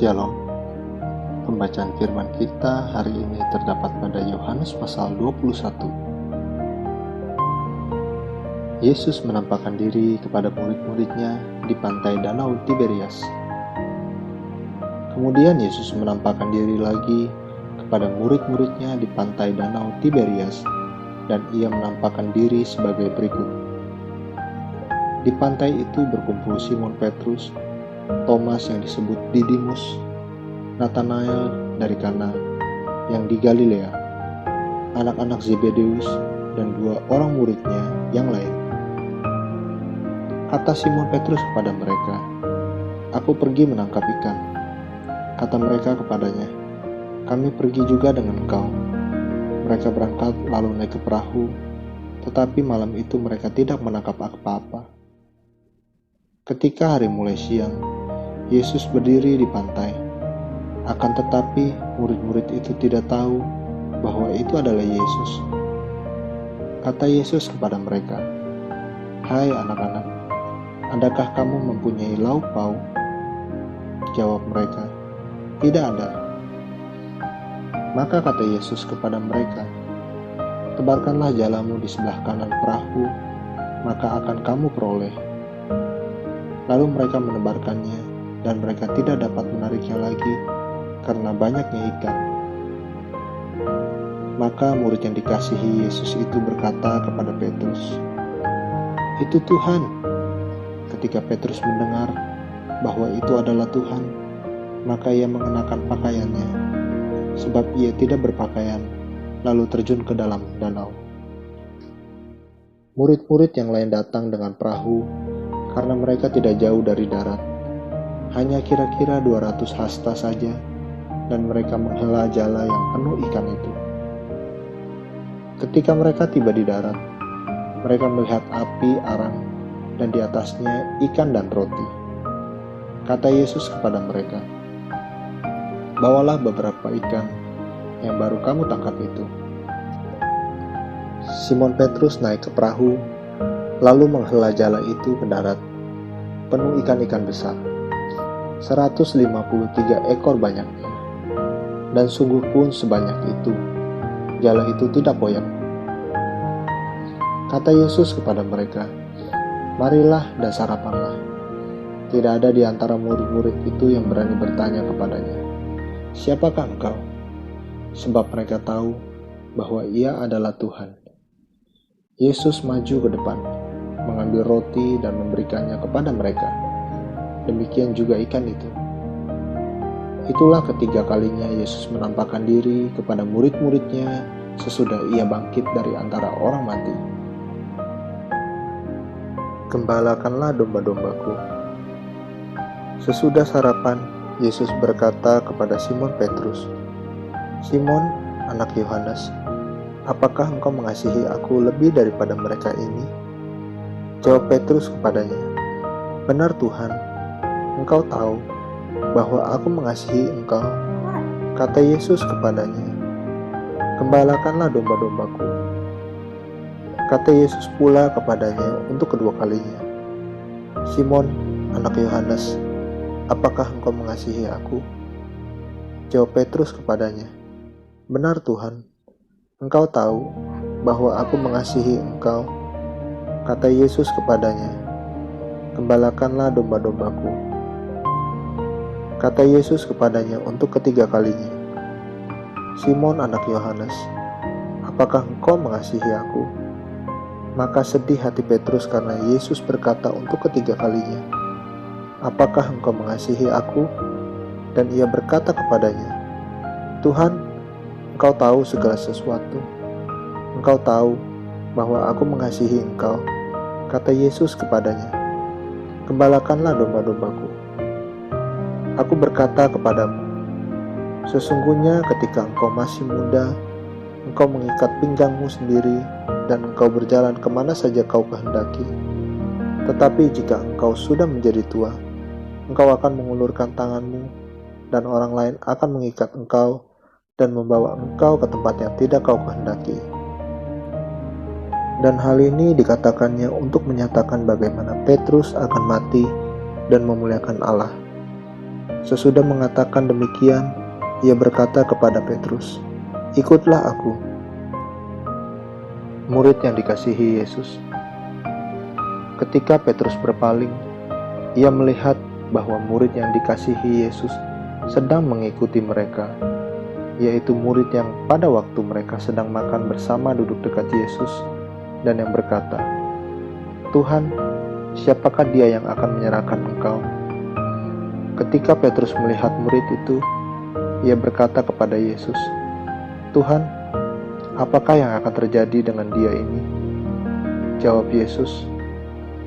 Shalom. Pembacaan firman kita hari ini terdapat pada Yohanes pasal 21. Yesus menampakkan diri kepada murid-muridnya di pantai Danau Tiberias. Kemudian Yesus menampakkan diri lagi kepada murid-muridnya di pantai Danau Tiberias, dan ia menampakkan diri sebagai berikut. Di pantai itu berkumpul Simon Petrus, Thomas yang disebut Didimus, Nathanael dari Kana yang di Galilea, anak-anak Zebedeus, dan 2 orang muridnya yang lain. Kata Simon Petrus kepada mereka, "Aku pergi menangkap ikan." Kata mereka kepadanya, "Kami pergi juga dengan engkau." Mereka berangkat lalu naik ke perahu, tetapi malam itu mereka tidak menangkap apa-apa. Ketika hari mulai siang, Yesus berdiri di pantai. Akan tetapi murid-murid itu tidak tahu bahwa itu adalah Yesus. Kata Yesus kepada mereka, "Hai anak-anak, adakah kamu mempunyai lauk pauk?" Jawab mereka, "Tidak ada." Maka kata Yesus kepada mereka, "Tebarkanlah jalamu di sebelah kanan perahu, maka akan kamu peroleh." Lalu mereka menebarkannya, dan mereka tidak dapat menariknya lagi karena banyaknya ikan. Maka murid yang dikasihi Yesus itu berkata kepada Petrus, "Itu Tuhan." Ketika Petrus mendengar bahwa itu adalah Tuhan, maka ia mengenakan pakaiannya, sebab ia tidak berpakaian, lalu terjun ke dalam danau. Murid-murid yang lain datang dengan perahu karena mereka tidak jauh dari darat, hanya kira-kira 200 hasta saja, dan mereka menghela jala yang penuh ikan itu. Ketika mereka tiba di darat, mereka melihat api arang, dan di atasnya ikan dan roti. Kata Yesus kepada mereka, "Bawalah beberapa ikan yang baru kamu tangkap itu." Simon Petrus naik ke perahu, lalu menghela jala itu ke darat, penuh ikan-ikan besar, 153 ekor banyaknya, dan sungguh pun sebanyak itu, jala itu tidak koyak. Kata Yesus kepada mereka, "Marilah dan sarapanlah." Tidak ada di antara murid-murid itu yang berani bertanya kepadanya, "Siapakah engkau?" Sebab mereka tahu bahwa ia adalah Tuhan. Yesus maju ke depan, mengambil roti dan memberikannya kepada mereka. Demikian juga ikan itu. Itulah ketiga kalinya Yesus menampakkan diri kepada murid-muridnya sesudah ia bangkit dari antara orang mati. Gembalakanlah domba-dombaku. Sesudah sarapan, Yesus berkata kepada Simon Petrus, "Simon, anak Yohanes, apakah engkau mengasihi aku lebih daripada mereka ini?" Jawab Petrus kepadanya, "Benar Tuhan, Engkau tahu bahwa aku mengasihi engkau." Kata Yesus kepadanya, "Gembalakanlah domba-dombaku." Kata Yesus pula kepadanya untuk kedua kalinya, "Simon, anak Yohanes, apakah engkau mengasihi aku?" Jawab Petrus kepadanya, "Benar Tuhan, Engkau tahu bahwa aku mengasihi engkau." Kata Yesus kepadanya, "Gembalakanlah domba-dombaku." Kata Yesus kepadanya untuk ketiga kalinya, "Simon anak Yohanes, apakah engkau mengasihi aku?" Maka sedih hati Petrus karena Yesus berkata untuk ketiga kalinya, "Apakah engkau mengasihi aku?" Dan ia berkata kepadanya, "Tuhan, Engkau tahu segala sesuatu. Engkau tahu bahwa aku mengasihi engkau." Kata Yesus kepadanya, "Gembalakanlah domba-dombaku. Aku berkata kepadamu, sesungguhnya ketika engkau masih muda, engkau mengikat pinggangmu sendiri, dan engkau berjalan kemana saja kau kehendaki. Tetapi jika engkau sudah menjadi tua, engkau akan mengulurkan tanganmu, dan orang lain akan mengikat engkau, dan membawa engkau ke tempat yang tidak kau kehendaki." Dan hal ini dikatakannya untuk menyatakan bagaimana Petrus akan mati dan memuliakan Allah. Sesudah mengatakan demikian, ia berkata kepada Petrus, "Ikutlah aku." Murid yang dikasihi Yesus. Ketika Petrus berpaling, ia melihat bahwa murid yang dikasihi Yesus sedang mengikuti mereka, yaitu murid yang pada waktu mereka sedang makan bersama duduk dekat Yesus dan yang berkata, "Tuhan, siapakah dia yang akan menyerahkan Engkau?" Ketika Petrus melihat murid itu, ia berkata kepada Yesus, "Tuhan, apakah yang akan terjadi dengan dia ini?" Jawab Yesus,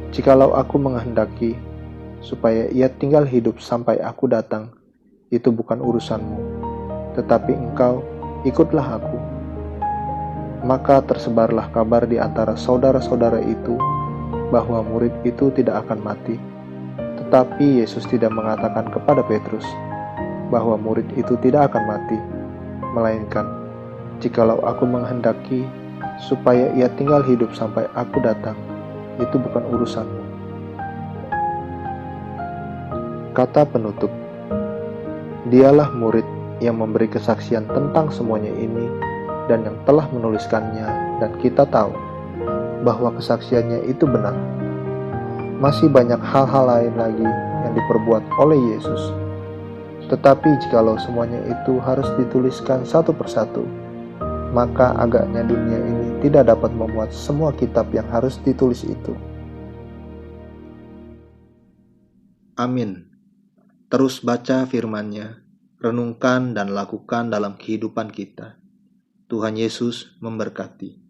"Jikalau aku menghendaki supaya ia tinggal hidup sampai aku datang, itu bukan urusanmu, tetapi engkau ikutlah aku." Maka tersebarlah kabar di antara saudara-saudara itu bahwa murid itu tidak akan mati. Tetapi Yesus tidak mengatakan kepada Petrus bahwa murid itu tidak akan mati, melainkan, "Jikalau aku menghendaki supaya ia tinggal hidup sampai aku datang, itu bukan urusanmu." Kata penutup. Dialah murid yang memberi kesaksian tentang semuanya ini dan yang telah menuliskannya, dan kita tahu bahwa kesaksiannya itu benar. Masih banyak hal-hal lain lagi yang diperbuat oleh Yesus. Tetapi jikalau semuanya itu harus dituliskan satu persatu, maka agaknya dunia ini tidak dapat memuat semua kitab yang harus ditulis itu. Amin. Terus baca firman-Nya, renungkan dan lakukan dalam kehidupan kita. Tuhan Yesus memberkati.